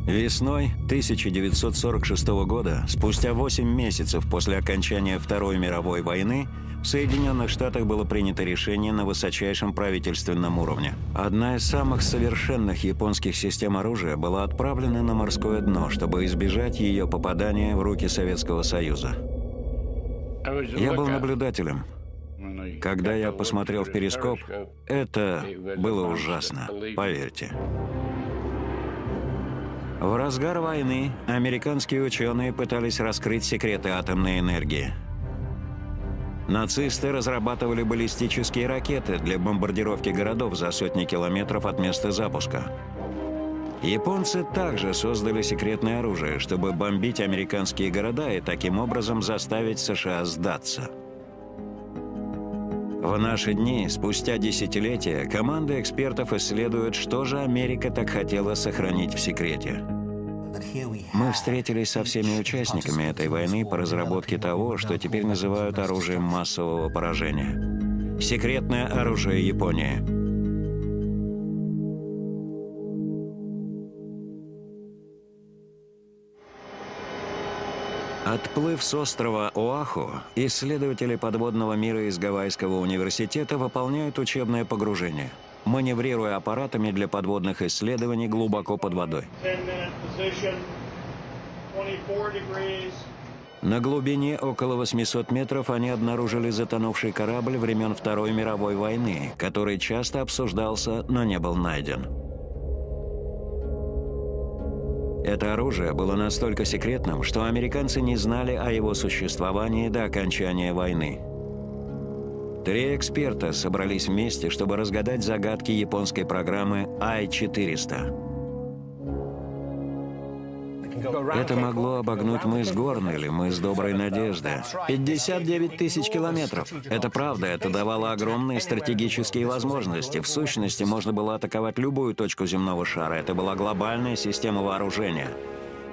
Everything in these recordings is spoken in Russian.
Весной 1946 года, спустя 8 месяцев после окончания Второй мировой войны, в Соединенных Штатах было принято решение на высочайшем правительственном уровне. Одна из самых совершенных японских систем оружия была отправлена на морское дно, чтобы избежать ее попадания в руки Советского Союза. Я был наблюдателем. Когда я посмотрел в перископ, это было ужасно, поверьте. В разгар войны американские ученые пытались раскрыть секреты атомной энергии. Нацисты разрабатывали баллистические ракеты для бомбардировки городов за сотни километров от места запуска. Японцы также создали секретное оружие, чтобы бомбить американские города и таким образом заставить США сдаться. В наши дни, спустя десятилетия, команда экспертов исследует, что же Америка так хотела сохранить в секрете. Мы встретились со всеми участниками этой войны по разработке того, что теперь называют оружием массового поражения. Секретное оружие Японии. Отплыв с острова Оаху, исследователи подводного мира из Гавайского университета выполняют учебное погружение, маневрируя аппаратами для подводных исследований глубоко под водой. На глубине около 800 метров они обнаружили затонувший корабль времен Второй мировой войны, который часто обсуждался, но не был найден. Это оружие было настолько секретным, что американцы не знали о его существовании до окончания войны. 3 эксперта собрались вместе, чтобы разгадать загадки японской программы Ай-400. Это могло обогнуть мыс Горн или мыс Доброй Надежды. 59 тысяч километров. Это правда, это давало огромные стратегические возможности. В сущности, можно было атаковать любую точку земного шара. Это была глобальная система вооружения.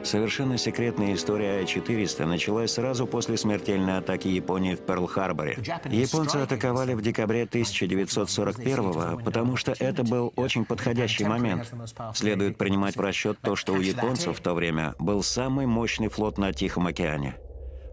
Совершенно секретная история Ай-400 началась сразу после смертельной атаки Японии в Перл-Харборе. Японцы атаковали в декабре 1941-го, потому что это был очень подходящий момент. Следует принимать в расчет то, что у японцев в то время был самый мощный флот на Тихом океане.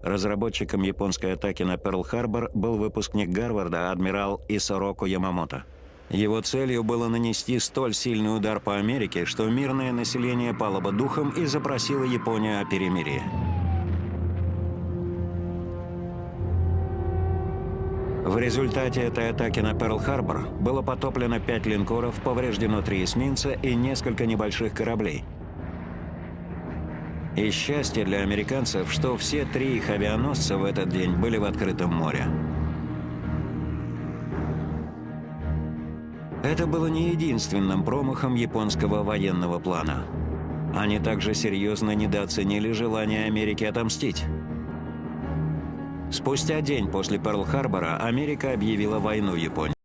Разработчиком японской атаки на Перл-Харбор был выпускник Гарварда адмирал Исороку Ямамото. Его целью было нанести столь сильный удар по Америке, что мирное население пало бы духом и запросило Японию о перемирии. В результате этой атаки на Перл-Харбор было потоплено 5 линкоров, повреждено 3 эсминца и несколько небольших кораблей. И счастье для американцев, что все 3 их авианосца в этот день были в открытом море. Это было не единственным промахом японского военного плана. Они также серьезно недооценили желание Америки отомстить. Спустя день после Перл-Харбора Америка объявила войну Японии.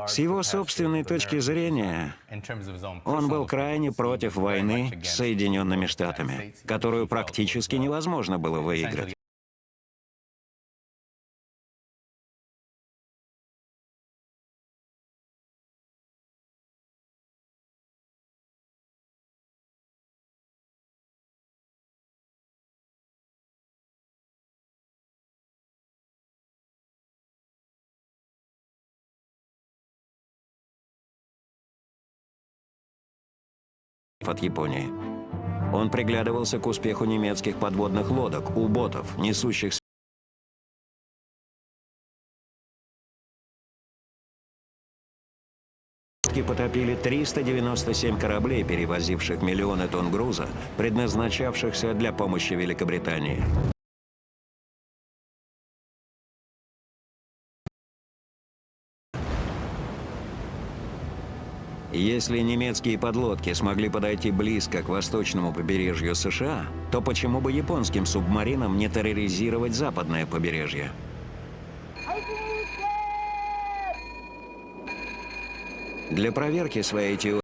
С его собственной точки зрения, он был крайне против войны с Соединенными Штатами, которую практически невозможно было выиграть. От Японии. Он приглядывался к успеху немецких подводных лодок, У-ботов, несущих подростки потопили 397 кораблей, перевозивших миллионы тонн груза, предназначавшихся для помощи Великобритании. Если немецкие подлодки смогли подойти близко к восточному побережью США, то почему бы японским субмаринам не терроризировать западное побережье? Для проверки своей теории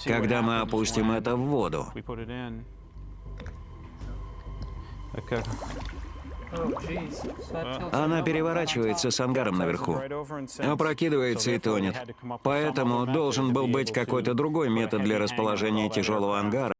когда мы опустим это в воду. Она переворачивается с ангаром наверху, опрокидывается и тонет. Поэтому должен был быть какой-то другой метод для расположения тяжелого ангара.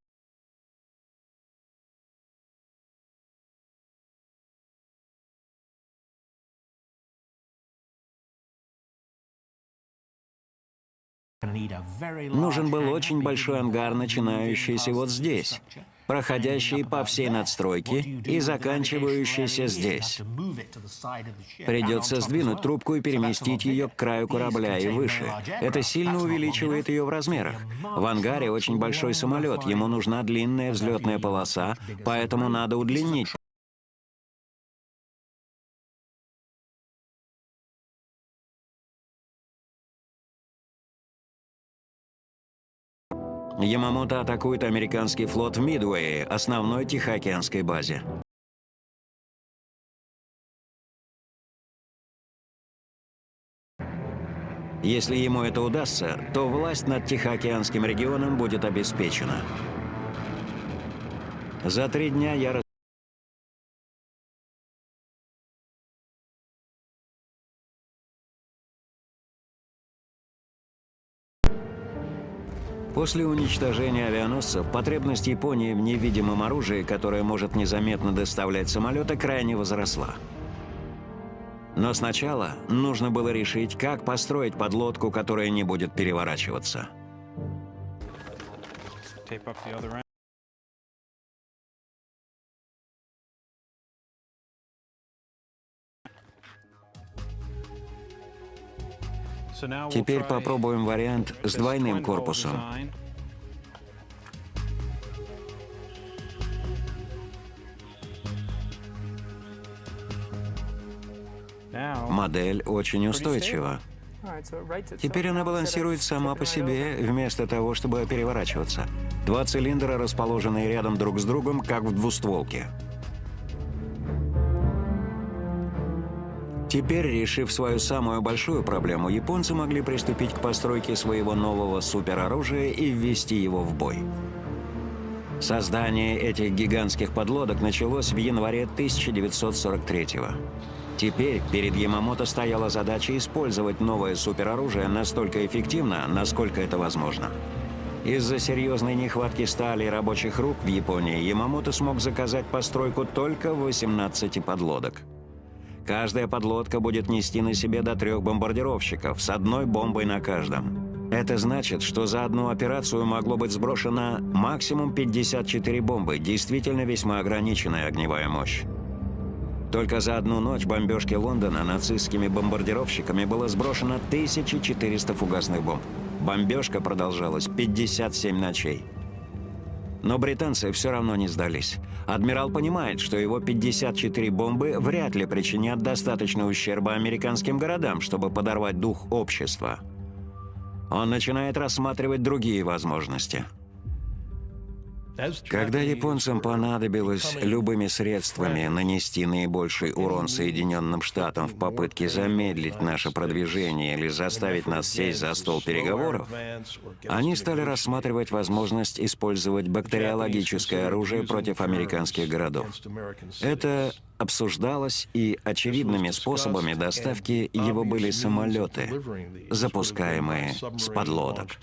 Нужен был очень большой ангар, начинающийся вот здесь, проходящий по всей надстройке и заканчивающийся здесь. Придется сдвинуть трубку и переместить ее к краю корабля и выше. Это сильно увеличивает ее в размерах. В ангаре очень большой самолет, ему нужна длинная взлетная полоса, поэтому надо удлинить. Ямамото атакует американский флот в Мидуэе, основной Тихоокеанской базе. Если ему это удастся, то власть над Тихоокеанским регионом будет обеспечена. За 3 дня я После уничтожения авианосцев потребность Японии в невидимом оружии, которое может незаметно доставлять самолеты, крайне возросла. Но сначала нужно было решить, как построить подлодку, которая не будет переворачиваться. Теперь попробуем вариант с двойным корпусом. Модель очень устойчива. Теперь она балансирует сама по себе, вместо того, чтобы переворачиваться. 2 цилиндра, расположенные рядом друг с другом, как в двустволке. Теперь, решив свою самую большую проблему, японцы могли приступить к постройке своего нового супероружия и ввести его в бой. Создание этих гигантских подлодок началось в январе 1943-го. Теперь перед Ямамото стояла задача использовать новое супероружие настолько эффективно, насколько это возможно. Из-за серьезной нехватки стали и рабочих рук в Японии Ямамото смог заказать постройку только 18 подлодок. Каждая подлодка будет нести на себе до 3 бомбардировщиков с 1 бомбой на каждом. Это значит, что за одну операцию могло быть сброшено максимум 54 бомбы, действительно весьма ограниченная огневая мощь. Только за одну ночь бомбежки Лондона нацистскими бомбардировщиками было сброшено 1400 фугасных бомб. Бомбежка продолжалась 57 ночей. Но британцы все равно не сдались. Адмирал понимает, что его 54 бомбы вряд ли причинят достаточно ущерба американским городам, чтобы подорвать дух общества. Он начинает рассматривать другие возможности. Когда японцам понадобилось любыми средствами нанести наибольший урон Соединенным Штатам в попытке замедлить наше продвижение или заставить нас сесть за стол переговоров, они стали рассматривать возможность использовать бактериологическое оружие против американских городов. Это обсуждалось, и очевидными способами доставки его были самолеты, запускаемые с подлодок.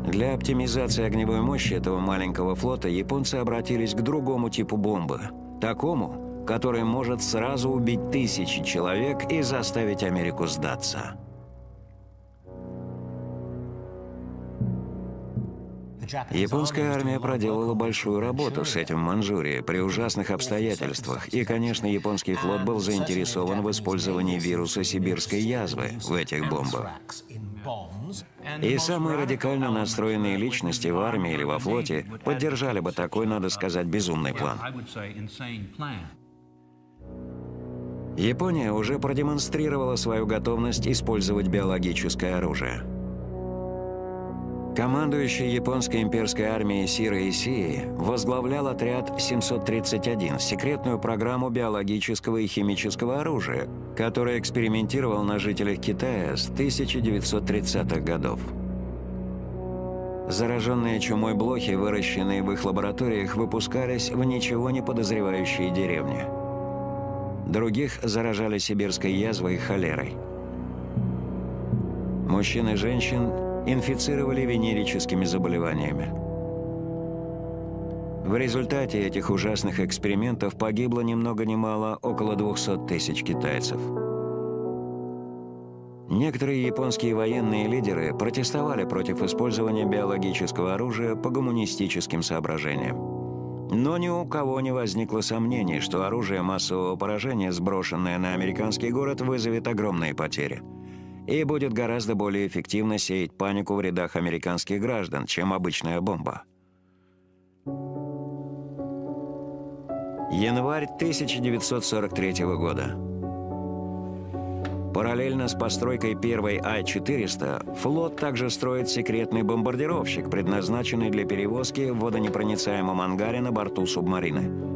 Для оптимизации огневой мощи этого маленького флота японцы обратились к другому типу бомбы. Такому, который может сразу убить 1000 человек и заставить Америку сдаться. Японская армия проделала большую работу с этим в Манчжурии при ужасных обстоятельствах. И, конечно, японский флот был заинтересован в использовании вируса сибирской язвы в этих бомбах. И самые радикально настроенные личности в армии или во флоте поддержали бы такой, надо сказать, безумный план. Япония уже продемонстрировала свою готовность использовать биологическое оружие. Командующий японской имперской армией Сиро Исии возглавлял отряд 731, секретную программу биологического и химического оружия, который экспериментировал на жителях Китая с 1930-х годов. Зараженные чумой блохи, выращенные в их лабораториях, выпускались в ничего не подозревающие деревни. Других заражали сибирской язвой и холерой. Мужчин и женщин инфицировали венерическими заболеваниями. В результате этих ужасных экспериментов погибло ни много ни мало около 200 тысяч китайцев. Некоторые японские военные лидеры протестовали против использования биологического оружия по гуманистическим соображениям. Но ни у кого не возникло сомнений, что оружие массового поражения, сброшенное на американский город, вызовет огромные потери и будет гораздо более эффективно сеять панику в рядах американских граждан, чем обычная бомба. Январь 1943 года. Параллельно с постройкой первой Ай-400, флот также строит секретный бомбардировщик, предназначенный для перевозки в водонепроницаемом ангаре на борту субмарины.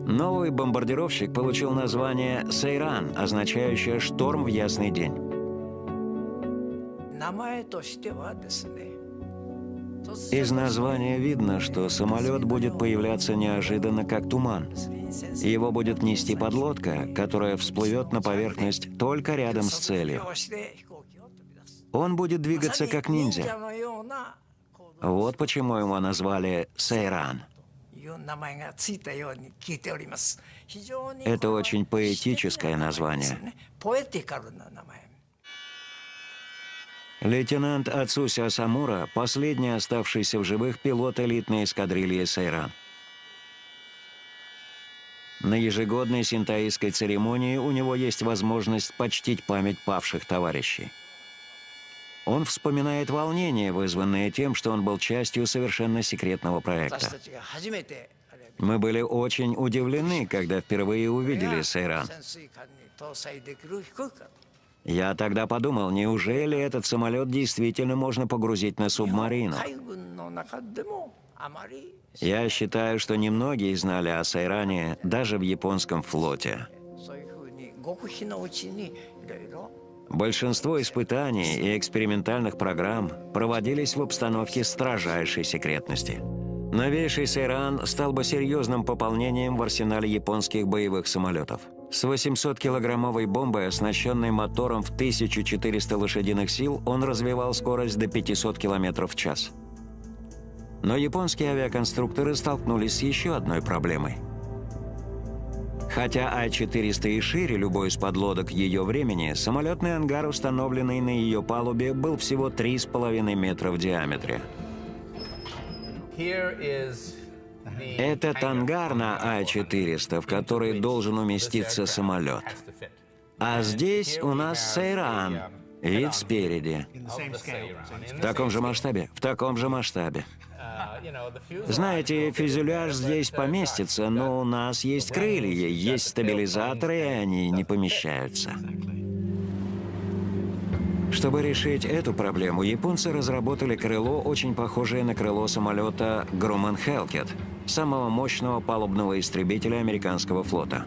Новый бомбардировщик получил название «Сейран», означающее «шторм в ясный день». Из названия видно, что самолет будет появляться неожиданно, как туман. Его будет нести подлодка, которая всплывет на поверхность только рядом с целью. Он будет двигаться как ниндзя. Вот почему его назвали «Сейран». Это очень поэтическое название. Лейтенант Ацуси Асамура – последний оставшийся в живых пилот элитной эскадрильи «Сейран». На ежегодной синтоистской церемонии у него есть возможность почтить память павших товарищей. Он вспоминает волнение, вызванное тем, что он был частью совершенно секретного проекта. Мы были очень удивлены, когда впервые увидели «Сейран». Я тогда подумал, неужели этот самолет действительно можно погрузить на субмарину? Я считаю, что немногие знали о «Сейране» даже в японском флоте. Большинство испытаний и экспериментальных программ проводились в обстановке строжайшей секретности. Новейший «Сейран» стал бы серьезным пополнением в арсенале японских боевых самолетов. С 800-килограммовой бомбой, оснащенной мотором в 1400 лошадиных сил, он развивал скорость до 500 км в час. Но японские авиаконструкторы столкнулись с еще одной проблемой. Хотя Ай-400 и шире любой из подлодок ее времени, самолетный ангар, установленный на ее палубе, был всего 3,5 метра в диаметре. Этот ангар на Ай-400, в который должен уместиться самолет. А здесь у нас «Сейран», вид спереди. В таком же масштабе? В таком же масштабе. Знаете, фюзеляж здесь поместится, но у нас есть крылья, есть стабилизаторы, и они не помещаются. Чтобы решить эту проблему, японцы разработали крыло, очень похожее на крыло самолета Grumman Hellcat, самого мощного палубного истребителя американского флота.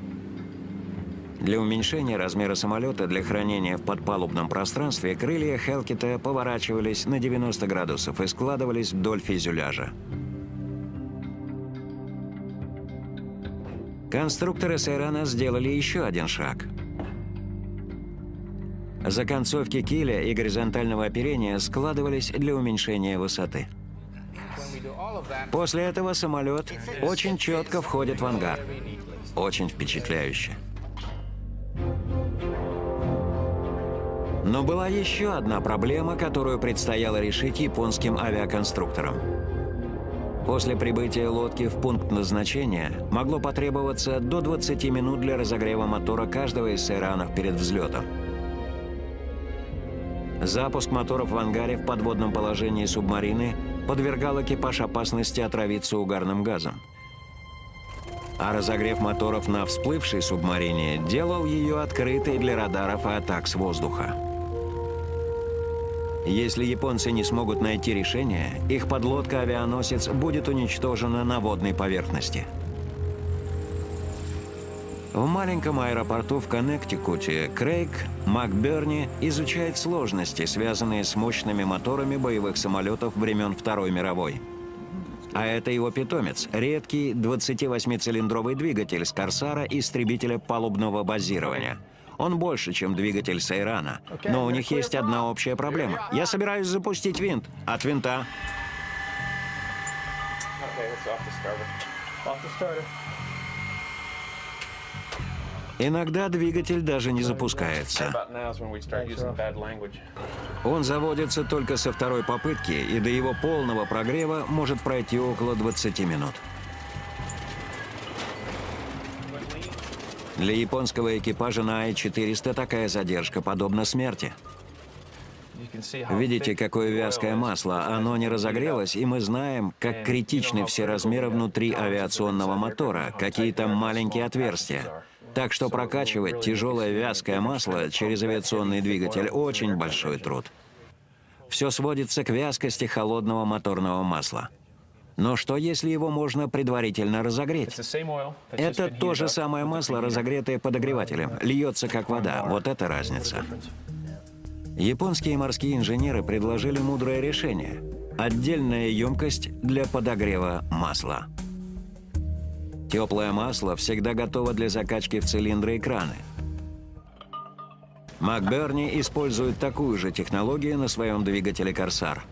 Для уменьшения размера самолета для хранения в подпалубном пространстве крылья Hellcat поворачивались на 90 градусов и складывались вдоль фюзеляжа. Конструкторы «Сейрана» сделали еще один шаг. Законцовки киля и горизонтального оперения складывались для уменьшения высоты. После этого самолет очень четко входит в ангар. Очень впечатляюще. Но была еще одна проблема, которую предстояло решить японским авиаконструкторам. После прибытия лодки в пункт назначения могло потребоваться до 20 минут для разогрева мотора каждого из «Сейранов» перед взлетом. Запуск моторов в ангаре в подводном положении субмарины подвергал экипаж опасности отравиться угарным газом. А разогрев моторов на всплывшей субмарине делал ее открытой для радаров и атак с воздуха. Если японцы не смогут найти решение, их подлодка-авианосец будет уничтожена на водной поверхности. В маленьком аэропорту в Коннектикуте Крейг МакБерни изучает сложности, связанные с мощными моторами боевых самолетов времен Второй мировой. А это его питомец – редкий 28-цилиндровый двигатель с «Корсара» истребителя палубного базирования. Он больше, чем двигатель Сейрана, но у них есть одна общая проблема. Я собираюсь запустить винт. От винта. Иногда двигатель даже не запускается. Он заводится только со второй попытки, и до его полного прогрева может пройти около 20 минут. Для японского экипажа на Ай-400 такая задержка подобна смерти. Видите, какое вязкое масло? Оно не разогрелось, и мы знаем, как критичны все размеры внутри авиационного мотора, какие там маленькие отверстия. Так что прокачивать тяжелое вязкое масло через авиационный двигатель – очень большой труд. Все сводится к вязкости холодного моторного масла. Но что, если его можно предварительно разогреть? Это то же самое масло, разогретое подогревателем. Льется как вода. Вот это разница. Японские морские инженеры предложили мудрое решение – отдельная емкость для подогрева масла. Теплое масло всегда готово для закачки в цилиндры и краны. МакБерни использует такую же технологию на своем двигателе «Корсар».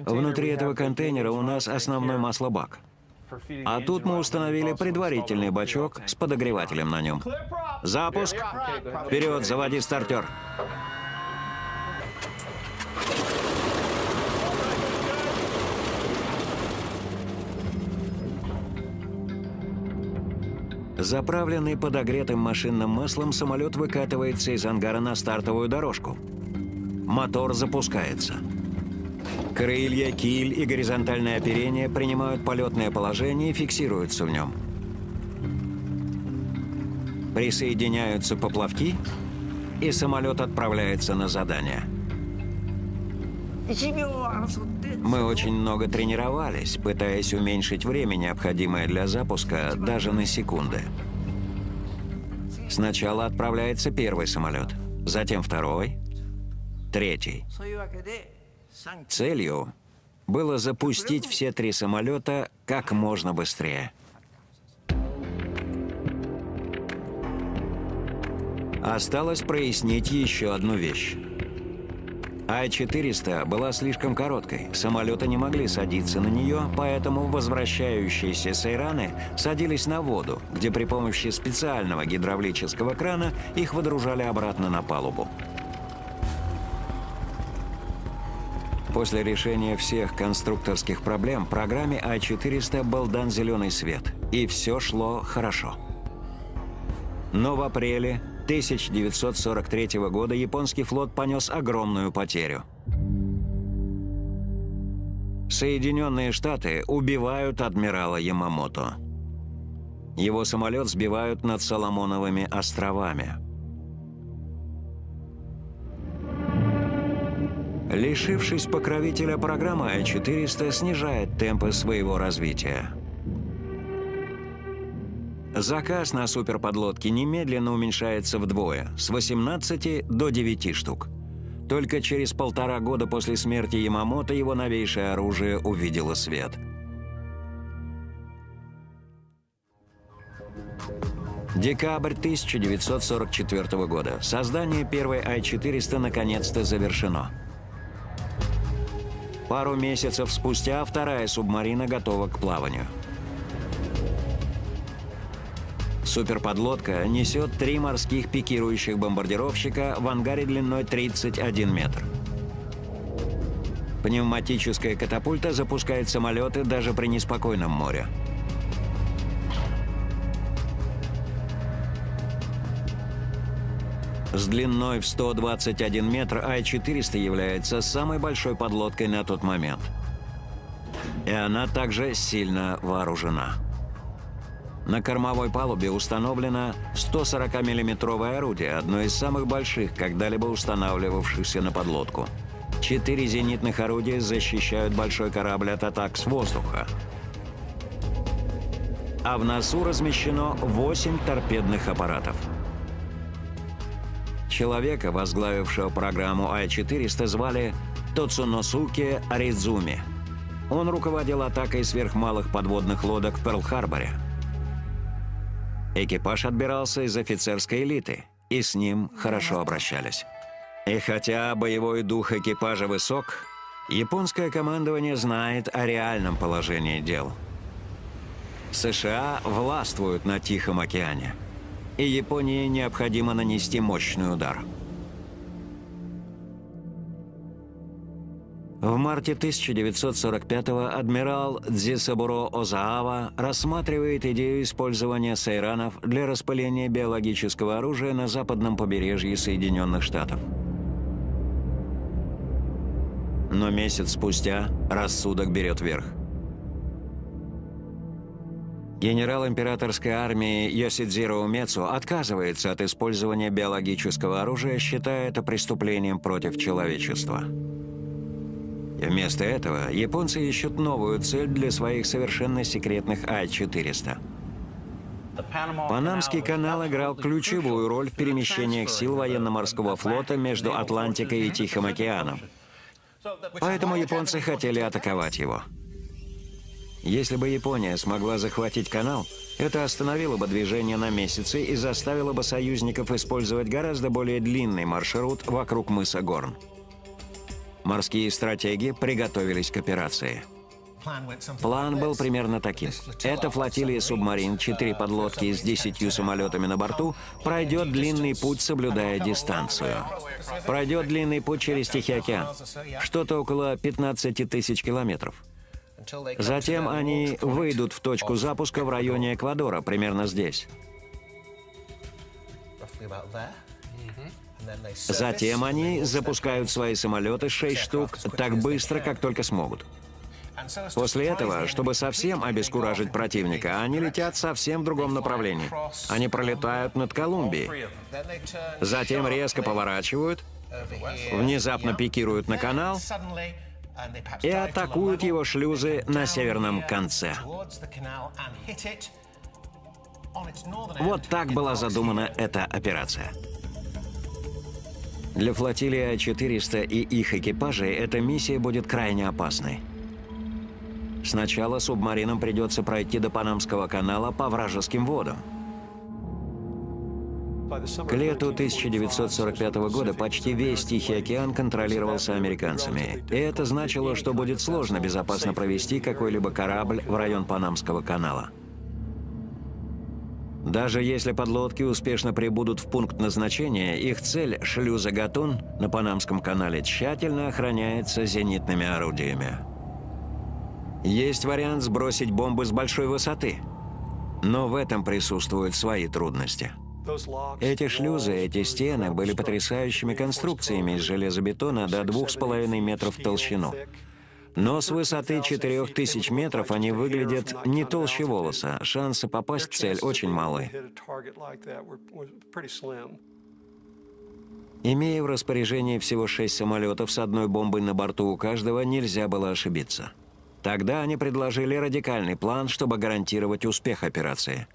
Внутри этого контейнера у нас основной маслобак. А тут мы установили предварительный бачок с подогревателем на нем. Запуск! Вперед, заводи стартер! Заправленный подогретым машинным маслом, самолет выкатывается из ангара на стартовую дорожку. Мотор запускается. Крылья, киль и горизонтальное оперение принимают полетное положение и фиксируются в нем. Присоединяются поплавки, и самолет отправляется на задание. Мы очень много тренировались, пытаясь уменьшить время, необходимое для запуска, даже на секунды. Сначала отправляется первый самолет, затем второй, третий. Целью было запустить все три самолета как можно быстрее. Осталось прояснить еще одну вещь. Ай-400 была слишком короткой, самолеты не могли садиться на нее, поэтому возвращающиеся сейраны садились на воду, где при помощи специального гидравлического крана их выдружали обратно на палубу. После решения всех конструкторских проблем программе Ай-400 был дан зеленый свет, и все шло хорошо. Но в апреле 1943 года японский флот понес огромную потерю. Соединенные Штаты убивают адмирала Ямамото. Его самолет сбивают над Соломоновыми островами. Лишившись покровителя, программа Ай-400 снижает темпы своего развития. Заказ на суперподлодки немедленно уменьшается вдвое, с 18 до 9 штук. Только через 1,5 года после смерти Ямамото его новейшее оружие увидело свет. Декабрь 1944 года. Создание первой Ай-400 наконец-то завершено. Пару месяцев спустя вторая субмарина готова к плаванию. Суперподлодка несет 3 морских пикирующих бомбардировщика в ангаре длиной 31 метр. Пневматическая катапульта запускает самолеты даже при неспокойном море. С длиной в 121 метр Ай-400 является самой большой подлодкой на тот момент. И она также сильно вооружена. На кормовой палубе установлено 140-миллиметровое орудие, одно из самых больших, когда-либо устанавливавшихся на подлодку. 4 зенитных орудия защищают большой корабль от атак с воздуха. А в носу размещено 8 торпедных аппаратов. Человека, возглавившего программу Ай-400, звали Тоцуносуке Аридзуми. Он руководил атакой сверхмалых подводных лодок в Перл-Харборе. Экипаж отбирался из офицерской элиты, и с ним хорошо обращались. И хотя боевой дух экипажа высок, японское командование знает о реальном положении дел. США властвуют на Тихом океане, и Японии необходимо нанести мощный удар. В марте 1945-го адмирал Дзисабуро Озаава рассматривает идею использования сейранов для распыления биологического оружия на западном побережье Соединенных Штатов. Но месяц спустя рассудок берет верх. Генерал императорской армии Йосидзиро Умецу отказывается от использования биологического оружия, считая это преступлением против человечества. И вместо этого японцы ищут новую цель для своих совершенно секретных Ай-400. Панамский канал играл ключевую роль в перемещениях сил военно-морского флота между Атлантикой и Тихим океаном. Поэтому японцы хотели атаковать его. Если бы Япония смогла захватить канал, это остановило бы движение на месяцы и заставило бы союзников использовать гораздо более длинный маршрут вокруг мыса Горн. Морские стратеги приготовились к операции. План был примерно таким. Эта флотилия субмарин, 4 подлодки с 10 самолетами на борту, пройдет длинный путь, соблюдая дистанцию. Пройдет длинный путь через Тихий океан, что-то около 15 тысяч километров. Затем они выйдут в точку запуска в районе Эквадора, примерно здесь. Затем они запускают свои самолеты, 6 штук, так быстро, как только смогут. После этого, чтобы совсем обескуражить противника, они летят совсем в другом направлении. Они пролетают над Колумбией. Затем резко поворачивают, внезапно пикируют на канал и атакуют его шлюзы на северном конце. Вот так была задумана эта операция. Для флотилии Ай-400 и их экипажей эта миссия будет крайне опасной. Сначала субмаринам придется пройти до Панамского канала по вражеским водам. К лету 1945 года почти весь Тихий океан контролировался американцами. И это значило, что будет сложно безопасно провести какой-либо корабль в район Панамского канала. Даже если подлодки успешно прибудут в пункт назначения, их цель, шлюза Гатун на Панамском канале, тщательно охраняется зенитными орудиями. Есть вариант сбросить бомбы с большой высоты, но в этом присутствуют свои трудности. Эти шлюзы, эти стены были потрясающими конструкциями из железобетона до 2,5 метров в толщину. Но с высоты 4000 метров они выглядят не толще волоса. Шансы попасть в цель очень малы. Имея в распоряжении всего 6 самолетов с одной бомбой на борту у каждого, нельзя было ошибиться. Тогда они предложили радикальный план, чтобы гарантировать успех операции.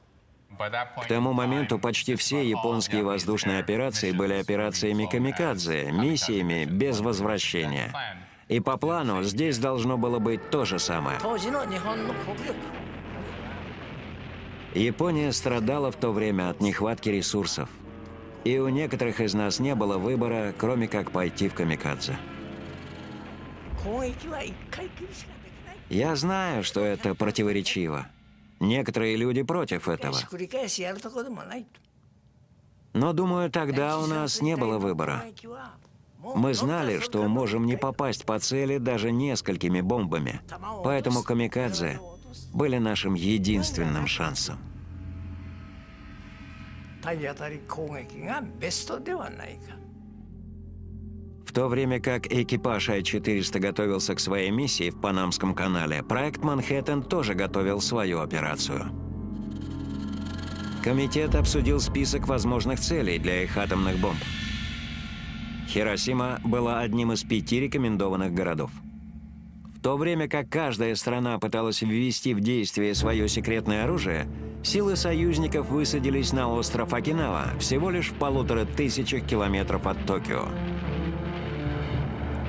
К тому моменту почти все японские воздушные операции были операциями камикадзе, миссиями без возвращения. И по плану здесь должно было быть то же самое. Япония страдала в то время от нехватки ресурсов. И у некоторых из нас не было выбора, кроме как пойти в камикадзе. Я знаю, что это противоречиво. Некоторые люди против этого. Но, думаю, тогда у нас не было выбора. Мы знали, что можем не попасть по цели даже несколькими бомбами. Поэтому камикадзе были нашим единственным шансом. В то время как экипаж Ай-400 готовился к своей миссии в Панамском канале, проект «Манхэттен» тоже готовил свою операцию. Комитет обсудил список возможных целей для их атомных бомб. Хиросима была одним из 5 рекомендованных городов. В то время как каждая страна пыталась ввести в действие свое секретное оружие, силы союзников высадились на остров Окинава, всего лишь в 1500 километров от Токио.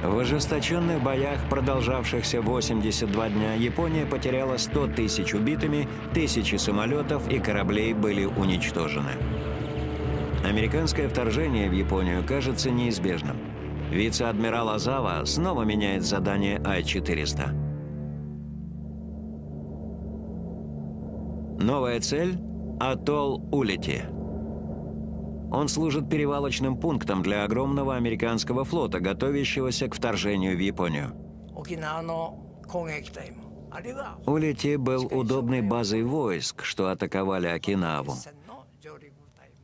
В ожесточенных боях, продолжавшихся 82 дня, Япония потеряла 100 тысяч убитыми, тысячи самолетов и кораблей были уничтожены. Американское вторжение в Японию кажется неизбежным. Вице-адмирал Азава снова меняет задание Ай-400. Новая цель – атолл Улити. Он служит перевалочным пунктом для огромного американского флота, готовящегося к вторжению в Японию. Улити был удобной базой войск, что атаковали Окинаву.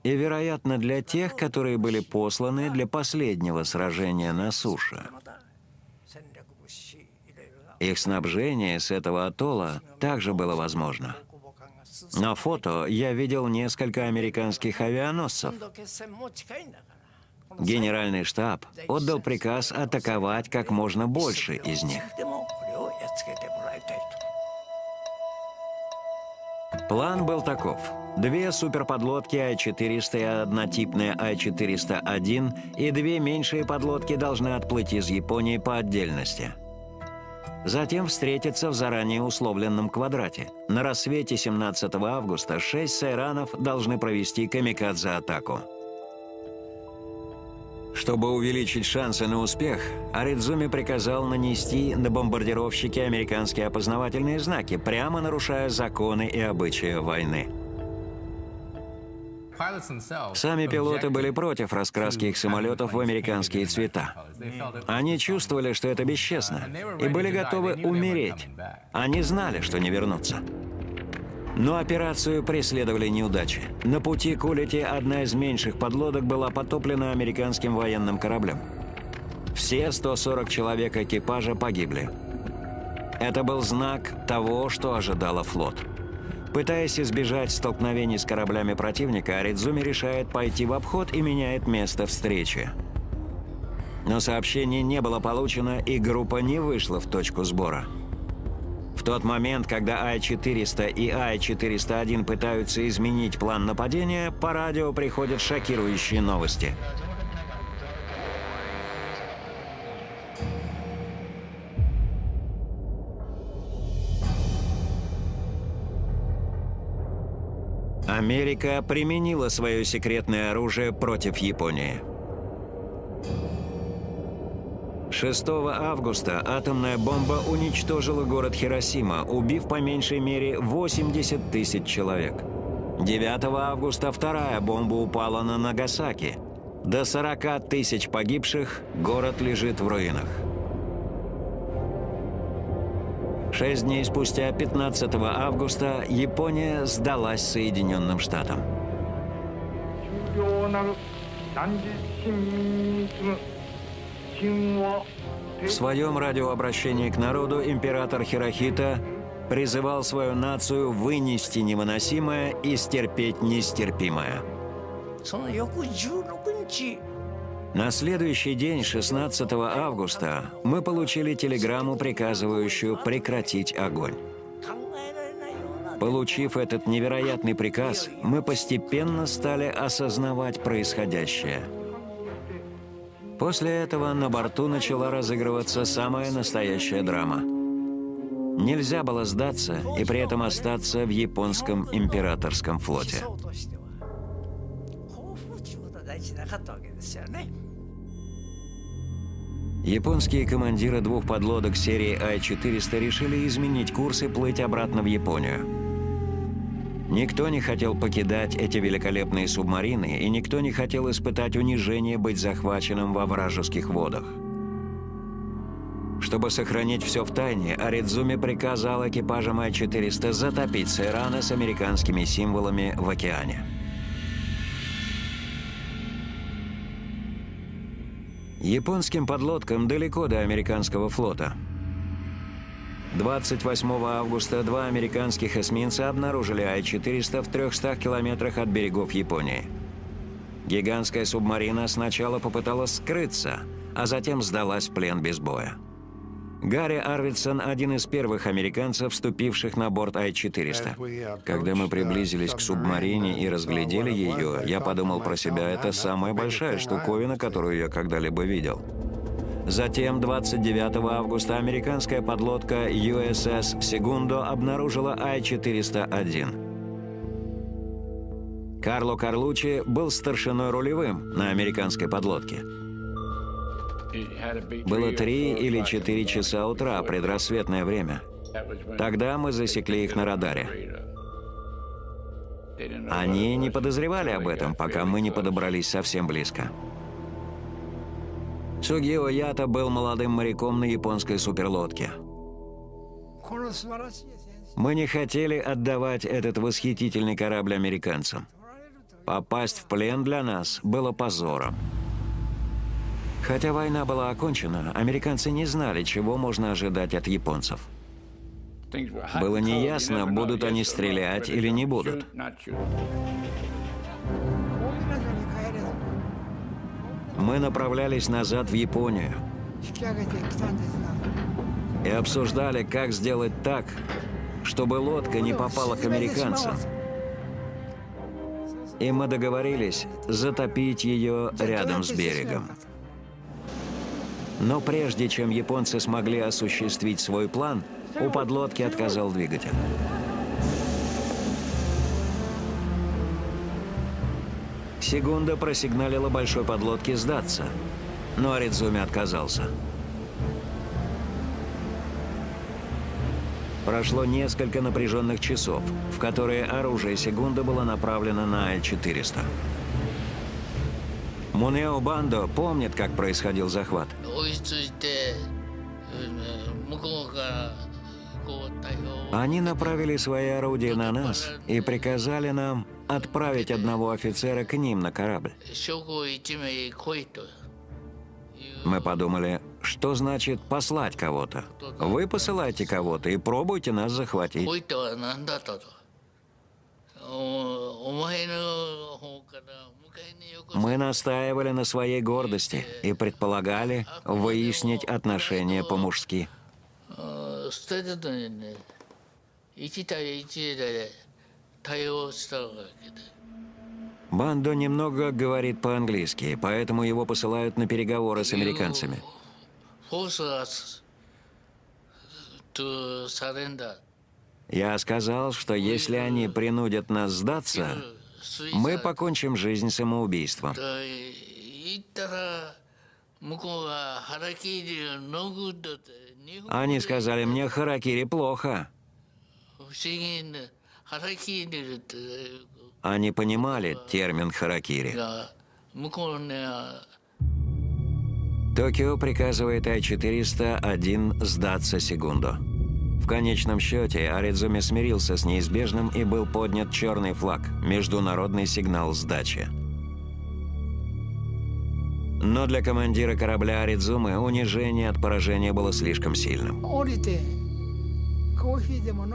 И, вероятно, для тех, которые были посланы для последнего сражения на суше. Их снабжение с этого атолла также было возможно. На фото я видел несколько американских авианосцев. Генеральный штаб отдал приказ атаковать как можно больше из них. План был таков. 2 суперподлодки Ай-400 и однотипная Ай-401 и 2 меньшие подлодки должны отплыть из Японии по отдельности. Затем встретиться в заранее условленном квадрате. На рассвете 17 августа 6 сайранов должны провести камикадзе-атаку. Чтобы увеличить шансы на успех, Аридзуми приказал нанести на бомбардировщики американские опознавательные знаки, прямо нарушая законы и обычаи войны. Сами пилоты были против раскраски их самолетов в американские цвета. Они чувствовали, что это бесчестно, и были готовы умереть. Они знали, что не вернутся. Но операцию преследовали неудачи. На пути к Улити одна из меньших подлодок была потоплена американским военным кораблем. Все 140 человек экипажа погибли. Это был знак того, что ожидало флот. Пытаясь избежать столкновений с кораблями противника, Аридзуми решает пойти в обход и меняет место встречи. Но сообщение не было получено, и группа не вышла в точку сбора. В тот момент, когда Ай-400 и Ай-401 пытаются изменить план нападения, по радио приходят шокирующие новости. Америка применила свое секретное оружие против Японии. 6 августа атомная бомба уничтожила город Хиросима, убив по меньшей мере 80 тысяч человек. 9 августа вторая бомба упала на Нагасаки. До 40 тысяч погибших, город лежит в руинах. 6 дней спустя, 15 августа, Япония сдалась Соединенным Штатам. В своем радиообращении к народу император Хирохита призывал свою нацию вынести невыносимое и стерпеть нестерпимое. На следующий день, 16 августа, мы получили телеграмму, приказывающую прекратить огонь. Получив этот невероятный приказ, мы постепенно стали осознавать происходящее. После этого на борту начала разыгрываться самая настоящая драма. Нельзя было сдаться и при этом остаться в японском императорском флоте. Японские командиры 2 подлодок серии Ай-400 решили изменить курс и плыть обратно в Японию. Никто не хотел покидать эти великолепные субмарины, и никто не хотел испытать унижение быть захваченным во вражеских водах. Чтобы сохранить все в тайне, Аридзуми приказал экипажам Ай-400 затопить сайраны с американскими символами в океане. Японским подлодкам далеко до американского флота. 28 августа два американских эсминца обнаружили Ай-400 в 300 километрах от берегов Японии. Гигантская субмарина сначала попыталась скрыться, а затем сдалась в плен без боя. Гарри Арвидсон – один из первых американцев, вступивших на борт Ай-400. Когда мы приблизились к субмарине и разглядели ее, я подумал про себя, это самая большая штуковина, которую я когда-либо видел. Затем, 29 августа, американская подлодка USS Segundo обнаружила Ай-401. Карло Карлуччи был старшиной рулевым на американской подлодке. Было 3 или 4 часа утра, предрассветное время. Тогда мы засекли их на радаре. Они не подозревали об этом, пока мы не подобрались совсем близко. Сугио Ята был молодым моряком на японской суперлодке. Мы не хотели отдавать этот восхитительный корабль американцам. Попасть в плен для нас было позором. Хотя война была окончена, американцы не знали, чего можно ожидать от японцев. Было неясно, будут они стрелять или не будут. Мы направлялись назад в Японию и обсуждали, как сделать так, чтобы лодка не попала к американцам. И мы договорились затопить ее рядом с берегом. Но прежде чем японцы смогли осуществить свой план, у подлодки отказал двигатель. Сегундо просигналила большой подлодке сдаться, но Аридзуми отказался. Прошло несколько напряженных часов, в которые оружие Сегундо было направлено на Ай-400. Мунео Бандо помнит, как происходил захват. Они направили свои орудия на нас и приказали нам отправить одного офицера к ним на корабль. Мы подумали, что значит послать кого-то? Вы посылайте кого-то и пробуйте нас захватить. Мы настаивали на своей гордости и предполагали выяснить отношения по-мужски. Бандо немного говорит по-английски, поэтому его посылают на переговоры с американцами. Я сказал, что если они принудят нас сдаться, мы покончим жизнь самоубийством. Они сказали мне, харакири плохо. Они понимали термин харакири. Токио приказывает Ай-401 сдаться Сегундо. В конечном счете Аридзуми смирился с неизбежным и был поднят черный флаг – международный сигнал сдачи. Но для командира корабля Аридзумы унижение от поражения было слишком сильным.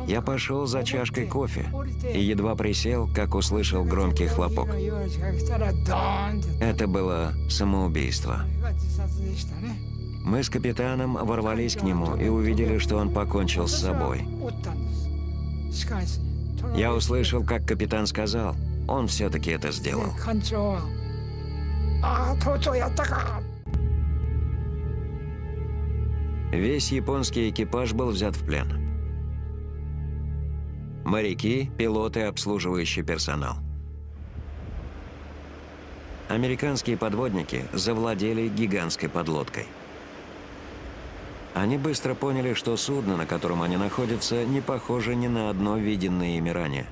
Я пошел за чашкой кофе и едва присел, как услышал громкий хлопок. Это было самоубийство. Мы с капитаном ворвались к нему и увидели, что он покончил с собой. Я услышал, как капитан сказал, он все-таки это сделал. Весь японский экипаж был взят в плен. Моряки, пилоты, обслуживающий персонал. Американские подводники завладели гигантской подлодкой. Они быстро поняли, что судно, на котором они находятся, не похоже ни на одно виденное ими ранее.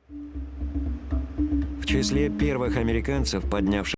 В числе первых американцев, поднявших